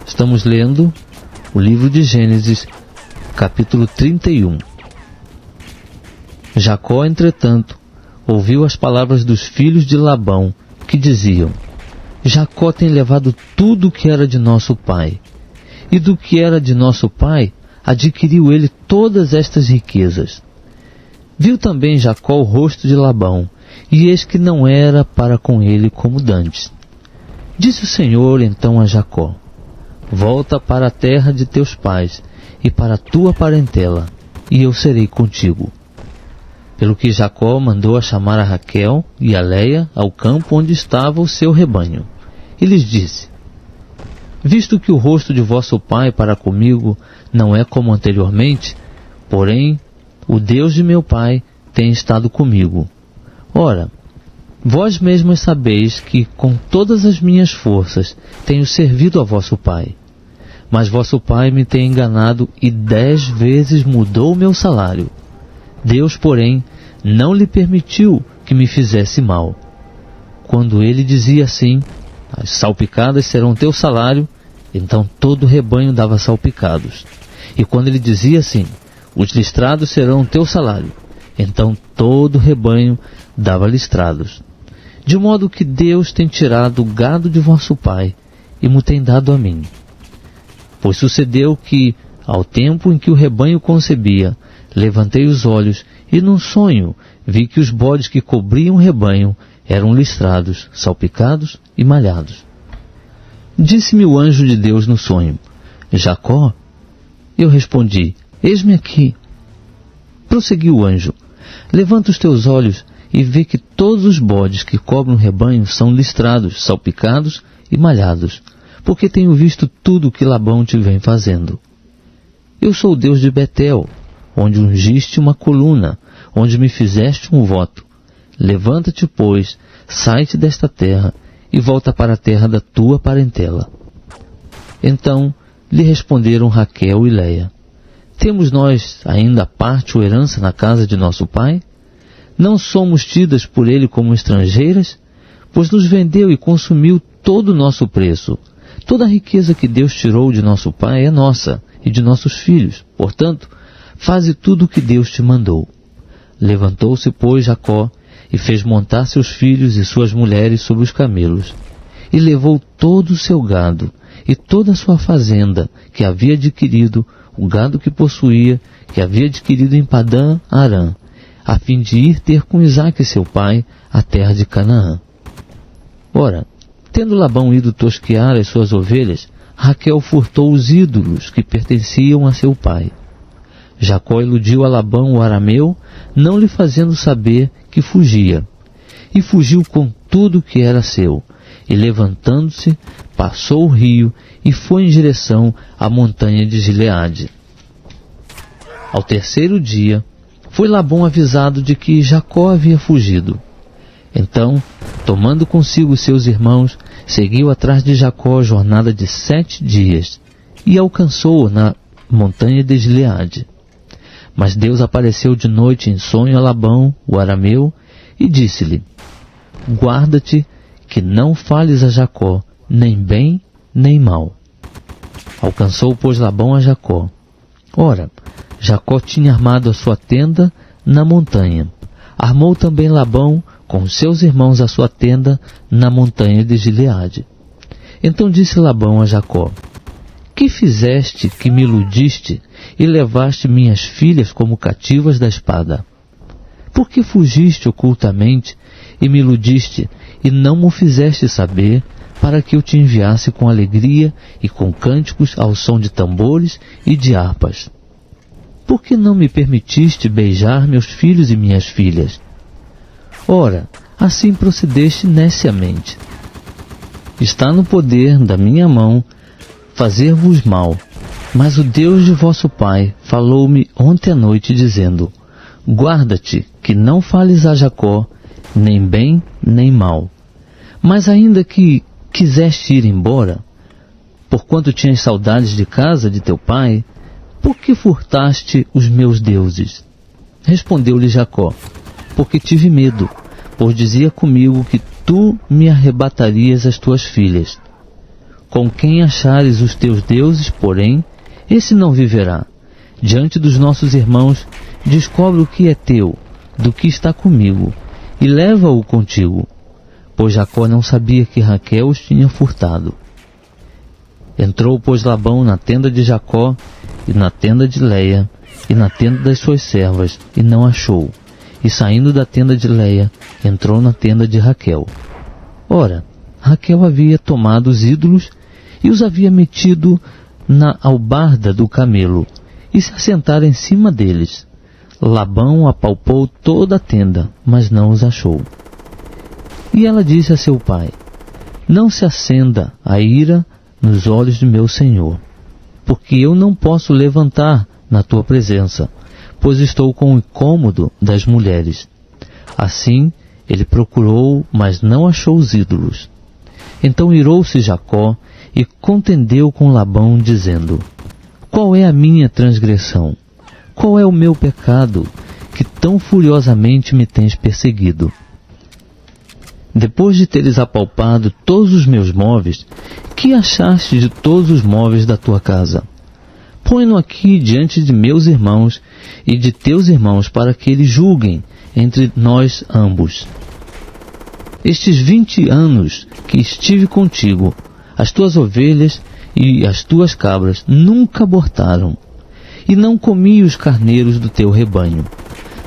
Estamos lendo o livro de Gênesis, capítulo 31. Jacó, entretanto, ouviu as palavras dos filhos de Labão, que diziam: Jacó tem levado tudo o que era de nosso pai, e do que era de nosso pai adquiriu ele todas estas riquezas. Viu também Jacó o rosto de Labão, e eis que não era para com ele como dantes. Disse o Senhor então a Jacó: Volta para a terra de teus pais e para a tua parentela, e eu serei contigo. Pelo que Jacó mandou a chamar a Raquel e a Leia ao campo onde estava o seu rebanho, e lhes disse: Visto que o rosto de vosso pai para comigo não é como anteriormente, porém o Deus de meu pai tem estado comigo. Ora, vós mesmos sabeis que com todas as minhas forças tenho servido a vosso pai. Mas vosso pai me tem enganado e 10 vezes mudou o meu salário. Deus, porém, não lhe permitiu que me fizesse mal. Quando ele dizia assim: As salpicadas serão teu salário, então todo o rebanho dava salpicados. E quando ele dizia assim: Os listrados serão teu salário, então todo o rebanho dava listrados. De modo que Deus tem tirado o gado de vosso pai e mo tem dado a mim. Pois sucedeu que, ao tempo em que o rebanho concebia, levantei os olhos e num sonho vi que os bodes que cobriam o rebanho eram listrados, salpicados e malhados. Disse-me o anjo de Deus no sonho: Jacó? Eu respondi: Eis-me aqui. Prosseguiu o anjo: Levanta os teus olhos e vê que todos os bodes que cobrem o rebanho são listrados, salpicados e malhados, porque tenho visto tudo o que Labão te vem fazendo. Eu sou o Deus de Betel, onde ungiste uma coluna, onde me fizeste um voto. Levanta-te, pois, sai-te desta terra e volta para a terra da tua parentela. Então lhe responderam Raquel e Leia: Temos nós ainda parte ou herança na casa de nosso pai? Não somos tidas por ele como estrangeiras? Pois nos vendeu e consumiu todo o nosso preço. Toda a riqueza que Deus tirou de nosso pai é nossa e de nossos filhos. Portanto, faze tudo o que Deus te mandou. Levantou-se, pois, Jacó e fez montar seus filhos e suas mulheres sobre os camelos, e levou todo o seu gado e toda a sua fazenda que havia adquirido, o gado que possuía, que havia adquirido em Padã Arã, a fim de ir ter com Isaque seu pai a terra de Canaã. Ora, tendo Labão ido tosquear as suas ovelhas, Raquel furtou os ídolos que pertenciam a seu pai. Jacó iludiu a Labão o arameu, não lhe fazendo saber que fugia. E fugiu com tudo que era seu, e levantando-se, passou o rio e foi em direção à montanha de Gileade. Ao terceiro dia, foi Labão avisado de que Jacó havia fugido. Então, tomando consigo seus irmãos, seguiu atrás de Jacó a jornada de 7 dias, e alcançou-o na montanha de Gileade. Mas Deus apareceu de noite em sonho a Labão, o arameu, e disse-lhe: Guarda-te, que não fales a Jacó, nem bem, nem mal. Alcançou, pois, Labão a Jacó. Ora, Jacó tinha armado a sua tenda na montanha. Armou também Labão com seus irmãos a sua tenda na montanha de Gileade. Então disse Labão a Jacó: Que fizeste que me iludiste e levaste minhas filhas como cativas da espada? Por que fugiste ocultamente e me iludiste e não me fizeste saber, para que eu te enviasse com alegria e com cânticos ao som de tambores e de harpas? Por que não me permitiste beijar meus filhos e minhas filhas? Ora, assim procedeste neciamente. Está no poder da minha mão fazer-vos mal, mas o Deus de vosso pai falou-me ontem à noite, dizendo: Guarda-te, que não fales a Jacó, nem bem, nem mal. Mas ainda que quiseste ir embora, porquanto tinhas saudades de casa de teu pai, por que furtaste os meus deuses? Respondeu-lhe Jacó: Porque tive medo, pois dizia comigo que tu me arrebatarias as tuas filhas. Com quem achares os teus deuses, porém, esse não viverá. Diante dos nossos irmãos, descobre o que é teu, do que está comigo, e leva-o contigo. Pois Jacó não sabia que Raquel os tinha furtado. Entrou, pois, Labão na tenda de Jacó, e na tenda de Leia, e na tenda das suas servas, e não achou. E saindo da tenda de Leia, entrou na tenda de Raquel. Ora, Raquel havia tomado os ídolos e os havia metido na albarda do camelo, e se assentara em cima deles. Labão apalpou toda a tenda, mas não os achou. E ela disse a seu pai: não se acenda a ira nos olhos de meu senhor, porque eu não posso levantar na tua presença, pois estou com o incômodo das mulheres. Assim ele procurou, mas não achou os ídolos. Então irou-se Jacó e contendeu com Labão, dizendo: qual é a minha transgressão? Qual é o meu pecado, que tão furiosamente me tens perseguido? Depois de teres apalpado todos os meus móveis, que achaste de todos os móveis da tua casa? Põe-no aqui diante de meus irmãos e de teus irmãos, para que eles julguem entre nós ambos. Estes 20 anos que estive contigo, as tuas ovelhas e as tuas cabras nunca abortaram, e não comi os carneiros do teu rebanho.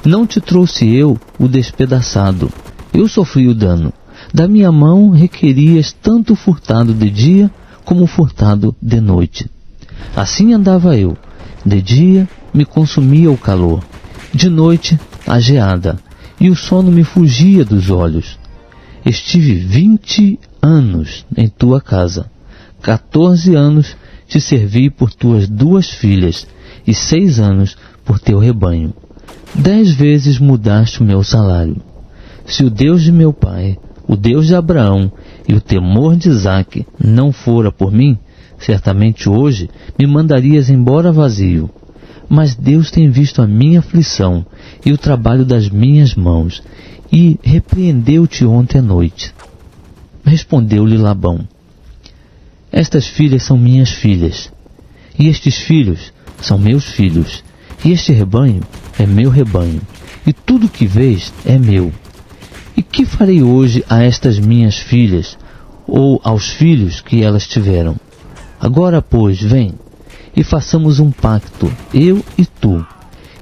Não te trouxe eu o despedaçado, eu sofri o dano. Da minha mão requerias tanto furtado de dia como furtado de noite. Assim andava eu. De dia me consumia o calor, de noite a geada, e o sono me fugia dos olhos. Estive 20 anos em tua casa. 14 anos te servi por tuas 2 filhas, e 6 anos por teu rebanho. 10 vezes mudaste o meu salário. Se o Deus de meu pai, o Deus de Abraão e o temor de Isaque não fora por mim, certamente hoje me mandarias embora vazio. Mas Deus tem visto a minha aflição e o trabalho das minhas mãos, e repreendeu-te ontem à noite. Respondeu-lhe Labão: estas filhas são minhas filhas, e estes filhos são meus filhos, e este rebanho é meu rebanho, e tudo que vês é meu. E que farei hoje a estas minhas filhas, ou aos filhos que elas tiveram? Agora, pois, vem, e façamos um pacto, eu e tu,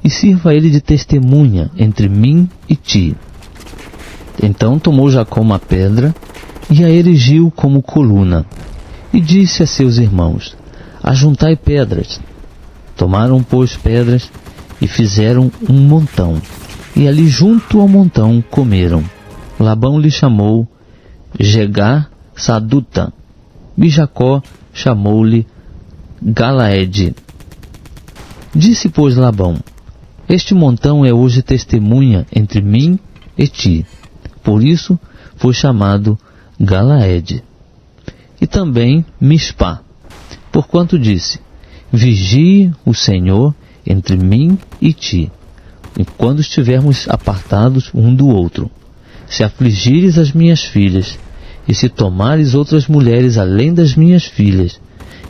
e sirva ele de testemunha entre mim e ti. Então tomou Jacó uma pedra, e a erigiu como coluna, e disse a seus irmãos: ajuntai pedras. Tomaram, pois, pedras, e fizeram um montão, e ali junto ao montão comeram. Labão lhe chamou Jegar Saduta, e Jacó chamou-lhe Galaede. Disse, pois, Labão: este montão é hoje testemunha entre mim e ti. Por isso foi chamado Galaede. E também Mispá, porquanto disse: vigie o Senhor entre mim e ti, enquanto estivermos apartados um do outro. Se afligires as minhas filhas, e se tomares outras mulheres além das minhas filhas,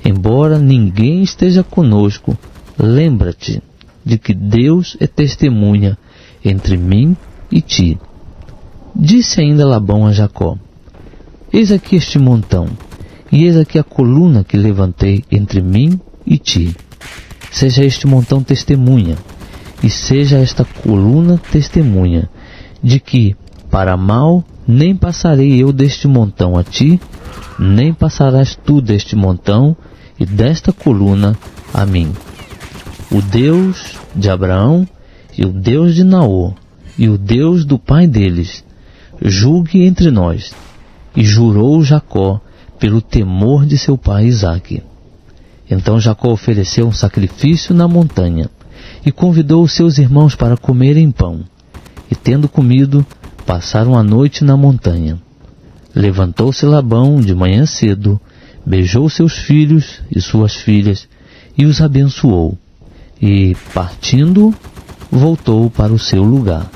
embora ninguém esteja conosco, lembra-te de que Deus é testemunha entre mim e ti. Disse ainda Labão a Jacó: eis aqui este montão, e eis aqui a coluna que levantei entre mim e ti. Seja este montão testemunha, e seja esta coluna testemunha, de que, para mal, nem passarei eu deste montão a ti, nem passarás tu deste montão e desta coluna a mim. O Deus de Abraão e o Deus de Naor e o Deus do pai deles, julgue entre nós. E jurou Jacó pelo temor de seu pai Isaque. Então Jacó ofereceu um sacrifício na montanha, e convidou os seus irmãos para comerem pão. E tendo comido, passaram a noite na montanha. Levantou-se Labão de manhã cedo, beijou seus filhos e suas filhas, e os abençoou. E, partindo, voltou para o seu lugar.